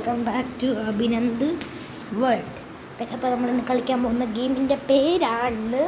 Welcome back to Abhinand world. അപ്പോൾ നമ്മളിന്ന് കളിക്കാൻ പോകുന്ന ഗെയിമിൻ്റെ പേരാണ്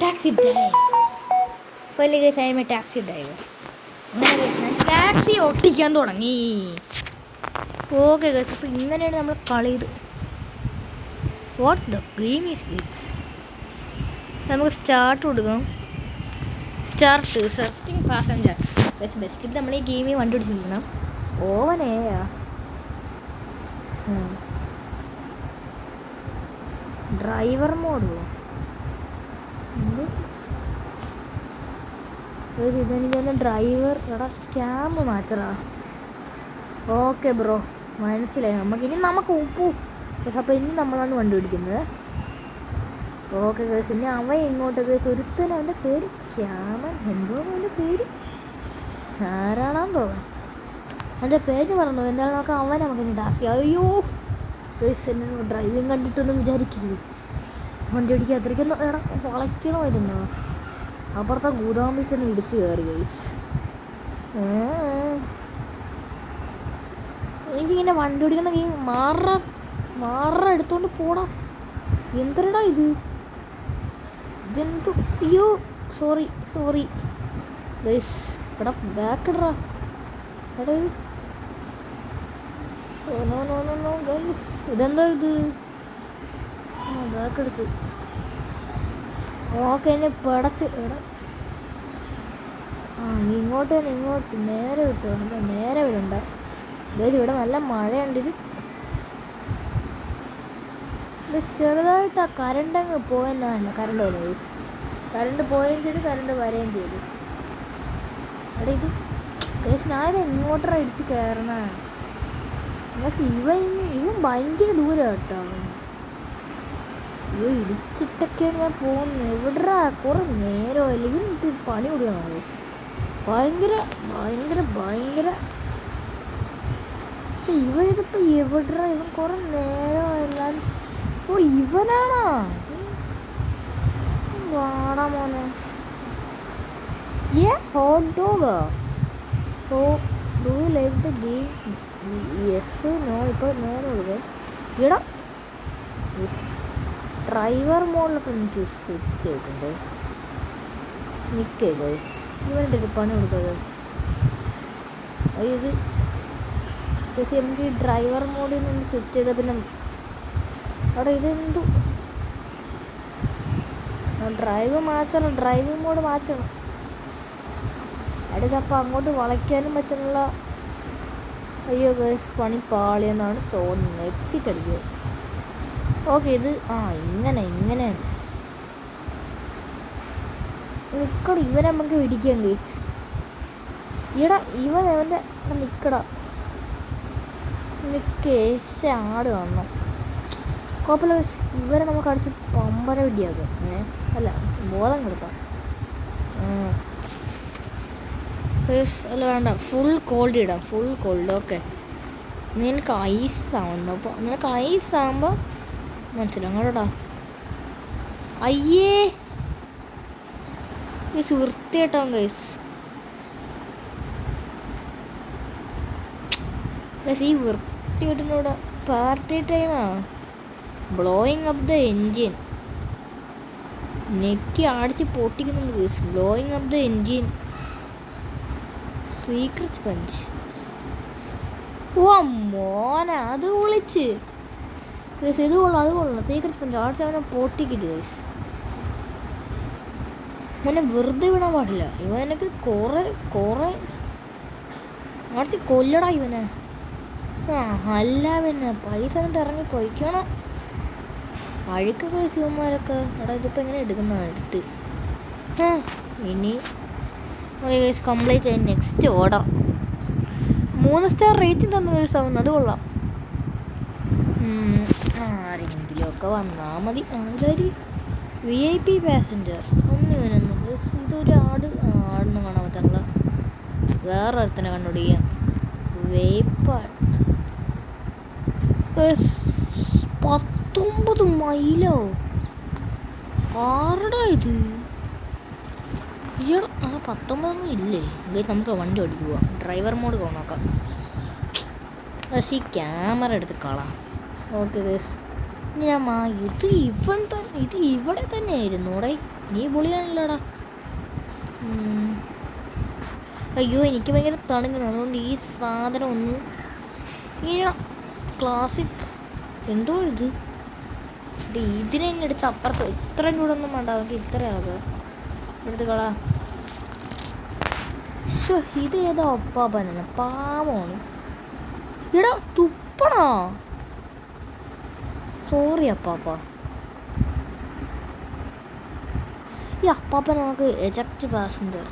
taxi driver. Fully guys taxi driver. അങ്ങനെ ടാക്സി ഓട്ടിക്കാൻ തുടങ്ങി. ഓക്കെ ഗൈസ്, അപ്പോൾ ഇങ്ങനെയാണ് നമ്മൾ കളിയത്. What the game is this? നമുക്ക് സ്റ്റാർട്ട് കൊടുക്കാം. Start searching passenger. ബേസിക്കലി നമ്മൾ ഈ ഗെയിമിൽ കണ്ടുപിടിച്ചിരിക്കണം. ഓവനേയാ ഡ്രൈവർ മോഡോ ഇതെനിക്കൊന്ന് ഡ്രൈവർ എടാ ക്യാമ്പ് മാറ്ററാ. ഓക്കെ ബ്രോ, മനസ്സിലായി. നമുക്ക് ഉപ്പു. അപ്പോൾ ഇനി നമ്മളാണ് കണ്ടുപിടിക്കുന്നത്. ഓക്കെ കേസ്, ഇനി അവൻ ഇങ്ങോട്ട് കേസ് ഒരുത്തൻ. അവൻ്റെ പേര് ക്യാമൻ എന്തോ, അവൻ്റെ പേര് ആരാണാൻ തോന്നാൻ. എൻ്റെ പേര് പറഞ്ഞു. എന്തായാലും നമുക്ക് അവൻ നമുക്കിനി ടാസ്ക്. അയ്യോ കേസ്, എന്നെ ഡ്രൈവിങ് കണ്ടിട്ടൊന്നും വിചാരിക്കരുത്. വണ്ടി ഓടിക്കുക അത്രയ്ക്കൊന്നും എടാ വളയ്ക്കണമായിരുന്നോ? അപ്പുറത്തെ ഗൂഡാമ്പിൽ ചെന്ന് ഇടിച്ച് കയറി കേസ്. എനിക്കിങ്ങനെ വണ്ടി ഓടിക്കുന്ന ഗെയിം മാറ എടുത്തോണ്ട് പോടാ. എന്തരടാ ഇതെന്തോ? അയ്യോ സോറി ഗൈസ്. എടാ ബാക്ക് ഇടറാ. എടാ നോ ഗൈസ്, ഇതെന്താ ഇത്? ബാക്ക് എടുത്ത്. ഓക്കെ, എന്നെ പടച്ച്. എടാ ഇങ്ങോട്ട് നേരെ വിട്ടു. നേരെ വിടണ്ട ഗൈസ്, ഇവിടെ നല്ല മഴയുണ്ട്. ഇത് ചെറുതായിട്ട് ആ കറണ്ട് അങ്ങ് പോയെന്നല്ല. കറണ്ട് പോലെ ഗൈസ്, കറണ്ട് പോവുകയും ചെയ്ത് കറണ്ട് വരികയും ചെയ്തു. എടാ ഇത് ഗൈസ്, ഞാനിത് എങ്ങോട്ടാണ് ഇടിച്ച് കയറണ? ഇവൻ ഭയങ്കര ദൂരം കേട്ടോ. അയ്യോ ഇടിച്ചിട്ടൊക്കെയാണ് ഞാൻ പോകുന്നത്. എവിടാ കുറേ നേരമല്ല ഇവനിട്ട് പണി കൊടുക്കണം ഗൈസ്. ഭയങ്കര പക്ഷെ ഇവനിതിപ്പോൾ എവിടാ? ഇവൻ കുറേ നേരമല്ല. ഓ ഇവനാണോ? വാടാ മോനെ. ഹോട്ട് ഡോഗാ. ഓ do you like the game? Yes no. ഇപ്പോൾ നേരെ കൊടുക്കുക. ഇടാ ഡ്രൈവർ മോഡിലൊക്കെ എനിക്ക് സെറ്റ് ചെയ്തിട്ടുണ്ട്. നിൽക്കേ ഗൈസ്, ഇവൻ്റെ ഒരു പണി കൊടുക്കുന്നത്. ഇത് പക്ഷേ നമുക്ക് ഈ ഡ്രൈവർ മോഡിൽ നിന്ന് സെറ്റ് ചെയ്താൽ പിന്നെ അവിടെ ഇതെന്തു ഡ്രൈവ് മോഡ് മാറ്റണം. അടുത്തപ്പോൾ അങ്ങോട്ട് വളയ്ക്കാനും പറ്റുന്നില്ല. അയ്യോ ഗൈസ്, പണി പാളിയെന്നാണ് തോന്നുന്നത്. എക്സിറ്റ് അടിക്കുക. ഓക്കെ, ഇത് ഇങ്ങനെ നിൽക്കട. ഇവനെ നമുക്ക് പിടിക്കാം ഗൈസ്. ഇവൻ അവൻ്റെ നിൽക്കട നിൽക്കേ. പക്ഷെ ആട് കാണണം. കുഴപ്പമില്ല ഗൈസ്, ഇവരെ നമുക്ക് അടിച്ച് പമ്പര പിടിയാക്കാം. അല്ല ബോധം കൊടുക്കാം. അല്ല വേണ്ട, ഫുൾ കോൾഡ് ഇടാം. Full cold. ഓക്കെ, നിനക്ക് ഐസാവണം. അപ്പോൾ നിനക്ക് ഐസാകുമ്പോൾ മനസ്സിലാവും അങ്ങോട്ടാ. അയ്യേ ഗൈസ്, വൃത്തിയായിട്ടാവും ഗൈസ്. ഈ വൃത്തിയായിട്ടിനോട് പാർട്ടി ടൈമാ. Blowing up the engine. നെക്കി അടിച്ച് പൊട്ടിക്കുന്നുണ്ട് guys. Blowing up the engine. Secret punch. ഓ മോനെ, അത് വിളിച്ച് ഗൈസ്. ഇത് കൊള്ളാം. സീക്രട്ട് പഞ്ച് ആർട്സ് അവനെ പൊട്ടിക്കിട്ട് ഗൈസ്. മോനെ വെറുതെ വിടാൻ പാടില്ല. ഇവനൊക്കെ കുറേ അടിച്ച് കൊല്ലടാ ഇവനെ. അല്ല പിന്നെ പൈസ എന്നിട്ട് ഇറങ്ങി പൊയ്ക്കണം. അഴുക്ക് ഗൈസ് ഇവന്മാരൊക്കെ. എടാ ഇതിപ്പോൾ എങ്ങനെ എടുക്കുന്ന എടുത്ത്. ഇനി ഓക്കെ ഗൈസ്, കംപ്ലീറ്റ് ആയി. Next order. 3 സ്റ്റാർ റേറ്റിംഗ് തന്നു ഗൈസ് ആവുന്നു. അത് കൊള്ളാം. ആരെങ്കിലുമൊക്കെ വന്നാൽ മതി. ആൾക്കാര് VIP പാസഞ്ചർ ഒന്നും ഇതൊരു ആടിന് കാണാൻ പറ്റാനുള്ള വേറെ ഒരുത്തനെ കണ്ടുപിടിക്കാം. വേപ്പാട് 19 മൈലോ ആരുടെ ഇത്? 19 ഇല്ലേ ഗൈസ്? നമുക്ക് വണ്ടി ഓടിക്കുക. ഡ്രൈവർ മോഡ് നോക്കാം. പക്ഷേ ഈ ക്യാമറ എടുത്ത് കളാം. ഓക്കെ ഗൈസ്, ഞാൻ ഇത് ഇവിടെ തന്നെയായിരുന്നു ഇവിടെ. നീ പൊളിയാണല്ലോടാ. അയ്യോ എനിക്ക് ഭയങ്കര തണുക്കണം, അതുകൊണ്ട് ഈ സാധനം ഒന്ന് ഈ ക്ലാസിക് എന്തോ ഇത് ഇതിനെ തന്നെ എടുത്ത് അപ്പുറത്ത് ഇത്രയും കൂടെ ഒന്നും വേണ്ട, അവർക്ക് ഇത്രയാകുക എടുത്ത് കളാ. ഇത് ഏതോ അപ്പാപ്പനാണ്, പാവമാണ്. ഇടാ തുപ്പണോ? സോറി അപ്പാപ്പ. ഈ അപ്പാപ്പൻ നമുക്ക് എജക്റ്റ് പാസഞ്ചർ.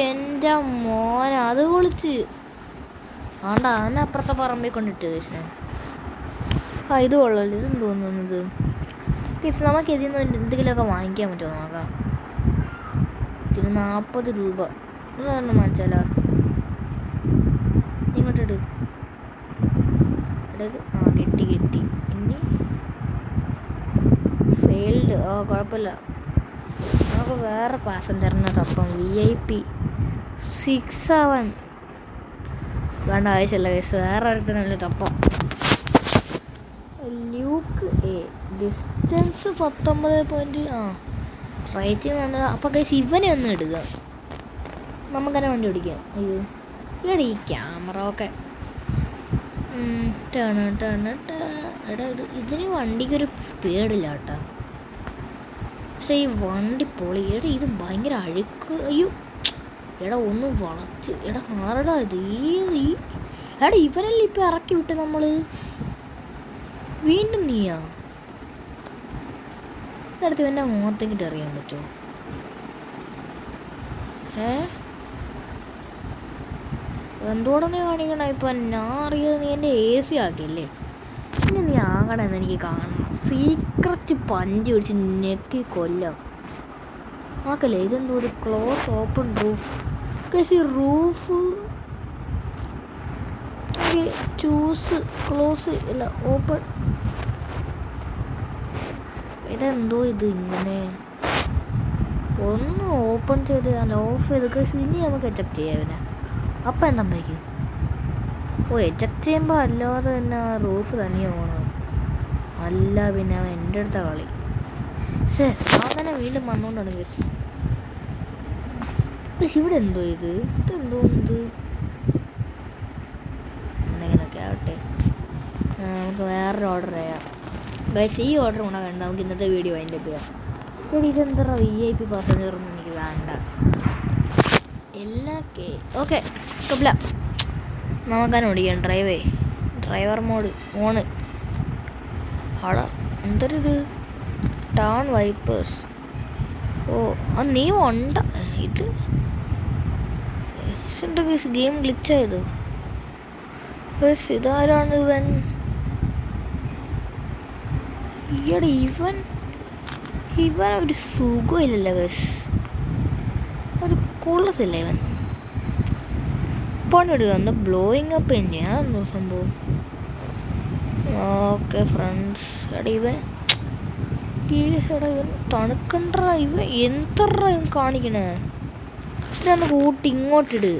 എൻ്റെ മോൻ അത് വിളിച്ച് ആണ്ടാ അവനെ അപ്പുറത്തെ പറമ്പിൽ കൊണ്ടിട്ട് കൃഷ്ണ. ഇത് കൊള്ളല്ലോ, ഇതെന്ന് തോന്നുന്നത്. നമുക്ക് ഇതിൽ നിന്ന് എന്തെങ്കിലുമൊക്കെ വാങ്ങിക്കാൻ പറ്റുമോ നോക്കാം. ഇതിന് 40 രൂപ ഇതൊന്നും വാങ്ങിച്ചാലോ? ഇങ്ങോട്ടിട്. കിട്ടി. ഇനി ഫെയിൽഡ്. കുഴപ്പമില്ല, നമുക്ക് വേറെ പാസഞ്ചറിനെ തപ്പം. VIP 67 വേണ്ട, ആവശ്യമില്ല കേസ്. വേറെ അടുത്തല്ലേ തപ്പം. ലൂക്ക് A ഡിസ്റ്റൻസ് 19 ട്രൈ ചെയ്യുന്ന. അപ്പോൾ കേസ് ഇവനെ ഒന്ന് ഇടുക, നമുക്കതിനെ വണ്ടി ഓടിക്കാം. അയ്യോ ഇവിടെ ഈ ക്യാമറ ഒക്കെ എടാ ഇതിന് വണ്ടിക്കൊരു സ്പീഡില്ല കേട്ടോ. പക്ഷേ ഈ വണ്ടി പൊളി. എടാ ഇത് ഭയങ്കര അഴുക്ക്. അയ്യോ എടാ ഒന്ന് വളച്ച്. എടാ ആരടാ ഇത്? എടാ ഇവനല്ലേ ഇപ്പം ഇറക്കി വിട്ട് നമ്മൾ. വീണ്ടും നീയാ ഇതെടുത്ത് ഇവൻ്റെ മുഖത്തേക്കിട്ട് അറിയാൻ പറ്റുമോ? എന്തോടെ നീ കാണിക്കണ? ഇപ്പം ഞാൻ അറിയാതെ നീ എൻ്റെ AC ആക്കിയല്ലേ. പിന്നെ നീ ആകണമെന്ന് എനിക്ക് കാണണം. സീക്രറ്റ് പഞ്ച് പിടിച്ച് നെക്കി കൊല്ലാം ആക്കല്ലേ. ഇതെന്തോ ഒരു ക്ലോസ് ഓപ്പൺ റൂഫ്. ഈ റൂഫ് ചൂസ് ക്ലോസ് അല്ല ഓപ്പൺ. ഇതെന്തോ ഇത് ഇങ്ങനെ ഒന്ന് ഓപ്പൺ ചെയ്ത് അല്ല ഓഫ് ചെയ്ത് ഇനി നമുക്ക് എജക്റ്റ് ചെയ്യാം ഇവനെ. അപ്പം എന്താ സംഭവിക്കും? എജക്റ്റ് ചെയ്യുമ്പോൾ അല്ലാതെ തന്നെ ആ റൂഫ് തനിയെ പോകണം. അല്ല പിന്നെ അവൻ എൻ്റെ അടുത്ത കളി. അങ്ങനെ വീണ്ടും വന്നുകൊണ്ടാണ് ഗസ്. ഇവിടെ എന്തോ ഇതെന്തോ എന്തെങ്കിലുമൊക്കെ ആവട്ടെ. നമുക്ക് വേറൊരു ഓർഡർ ചെയ്യാം ഗൈസ്. ഈ ഓർഡർ കൂടെ കണ്ട് നമുക്ക് ഇന്നത്തെ വീഡിയോ അതിൻ്റെ ചെയ്യാം. ഇതെന്താ VIP പാസഞ്ചറൊന്നും എനിക്ക് വേണ്ട. എല്ലാ ഓക്കെ കുഴപ്പമില്ല, നമുക്കതിനെ ഓടിക്കാം. Driver mode on. ആടാ എന്തൊരിത് ടൗൺ വൈപ്പേഴ്സ്. നീ ഉണ്ട ഇത് ഗെയിം ഗ്ലിച്ചായത്. ഇതാരാണ് ഇവൻ? ഈയടെ ഇവൻ ഒരു സുഖമില്ലല്ലോ ഗസ്. ഒരു കൂളസില്ല ഇവൻ. പണിയെടുക്കുക ബ്ലോയിങ് അപ്പ് തന്നെയാണെന്നോ സംഭവം. Okay friends. ഇവൻ തണുക്കണ്ട. ഇവൻ എന്തറ ഇവൻ കാണിക്കണേ? നമുക്ക് ഊട്ടി ഇങ്ങോട്ടിട്.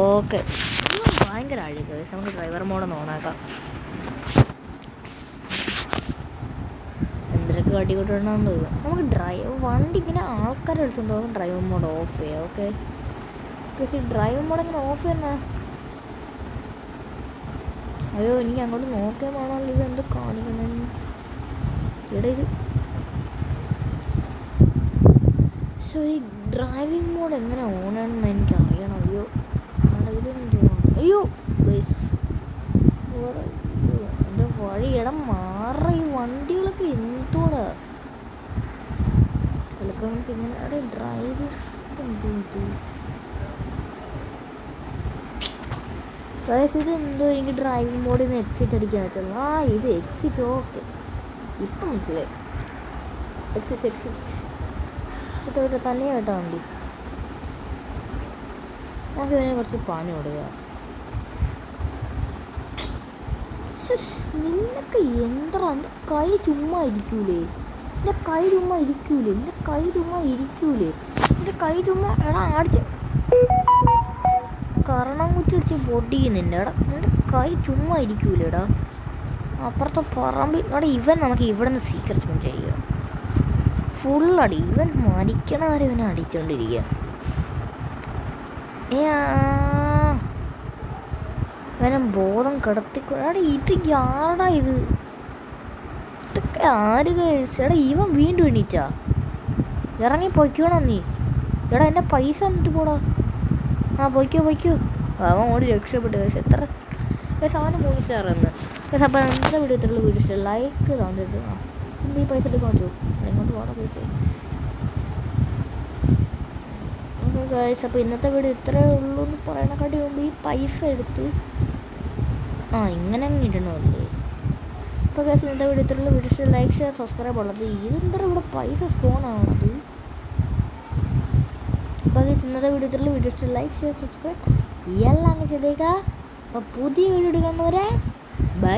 ഓക്കെ ഭയങ്കര അഴുക്ക്. നമുക്ക് ഡ്രൈവർ മോഡൊന്ന് ഓണാക്കാം. എന്തൊക്കെ കാട്ടിക്കൊണ്ടിടണമെന്ന് തോന്നുന്നു. നമുക്ക് വണ്ടി ഇങ്ങനെ ആൾക്കാരെ എടുത്തുകൊണ്ട് പോകും. ഡ്രൈവർ മോഡ് ഓഫ് ചെയ്യാം. ഓക്കെ ഡ്രൈവർ മോഡ് ഇങ്ങനെ ഓഫ് തന്നെ. അയ്യോ എനിക്ക് അങ്ങോട്ട് നോക്കാൻ വേണമല്ലോ. ഇത് എന്ത് കാണിക്കണേ? ഇവിടെ ഇത് ഈ ഡ്രൈവിംഗ് മോഡ് എങ്ങനെ ഓണാണെന്ന് എനിക്ക് അറിയണം. അയ്യോ ഇതെന്തോ അയ്യോ ഗൈസ് എൻ്റെ വഴി മാറ. ഈ വണ്ടികളൊക്കെ എന്തോടാ നമുക്ക് ഇങ്ങനെ. അവിടെ ഡ്രൈവ് എന്തോ ഇതെന്തോ എനിക്ക് ഡ്രൈവിംഗ് മോഡിൽ നിന്ന് എക്സിറ്റ് അടിക്കാൻ പറ്റുള്ളൂ. ഇത് എക്സിറ്റ്. ഓക്കെ ഇപ്പം മനസ്സിലായി. എക്സിറ്റ് കേട്ടോ തന്നെ കേട്ടോ വണ്ടി. നമുക്ക് ഇവനെ കുറച്ച് പണി കൊടുക്കുക. നിനക്ക് എന്താ എൻ്റെ കൈ ചുമ്മാ ഇരിക്കൂലേ? എൻ്റെ കൈ ചുമ്മാ എടാ അടിച്ച് കരണം കുറ്റിടിച്ച് പൊടിക്കുന്നുണ്ട് എടാ. എൻ്റെ കൈ ചുമ്മാ ഇരിക്കൂലടാ. അപ്പുറത്തെ പറമ്പിൽ എടാ ഇവൻ നമുക്ക് ഇവിടെ നിന്ന് സീക്രട്ട് സ്പോൺ ചെയ്യുക. ഫുള്ളടി ഇവൻ മരിക്കണ വരെ ഇവനെ അടിച്ചുകൊണ്ടിരിക്കുക. ഇവനെ ബോധം കിടത്തിക്കൊണ്ടാ. ഇത് ആരടാ ഇത്? ഇതൊക്കെ ആര് എടാ ഇവൻ വീണ്ടും എണീറ്റാ. ഇറങ്ങി പൊയ്ക്കോണം നീ. എടാ എൻ്റെ പൈസ എന്നിട്ട് പോടാ. ആ പൊയ്ക്കോ. അവൻ ഓടി രക്ഷപ്പെട്ടു. പക്ഷെ എത്ര സാധനം 3 സ്റ്റാർ എന്ന്. അപ്പോൾ എന്താ വീഡിയോ ഇത്രയുള്ള വീഡിയോ ഇഷ്ടം ലൈക്ക് തോന്നരുത്. ഈ പൈസ എടുക്കാൻ പറ്റുമോ? ഇങ്ങോട്ട് പോകണം പൈസ. ഓക്കെ ഗൈസ്, അപ്പോൾ ഇന്നത്തെ വീഡിയോ ഇത്രയേ ഉള്ളൂ എന്ന് പറയണക്കാട്ടി മുമ്പ് ഈ പൈസ എടുത്ത് ഇങ്ങനെ ഇടണമല്ലേ. അപ്പോൾ ഗൈസ് ഇന്നത്തെ വീഡിയോ ഇത്രയുള്ള വീഡിയോ ഇഷ്ടം ലൈക്ക് ഷെയർ സബ്സ്ക്രൈബ് ഉള്ളത്. ഇതെന്താ ഇവിടെ പൈസ സ്പോൺ ആവണത്? അപ്പോൾ ഗൈസ് ഇന്നത്തെ വീഡിയോ ഇത്രയുള്ള വീഡിയോ ഇഷ്ടം ലൈക്ക് ഷെയർ സബ്സ്ക്രൈബ് എല്ലാം അങ്ങ് ചെയ്തേക്കാം. അപ്പോൾ പുതിയ വീഡിയോ എടുക്കുന്നവരെ ബൈ.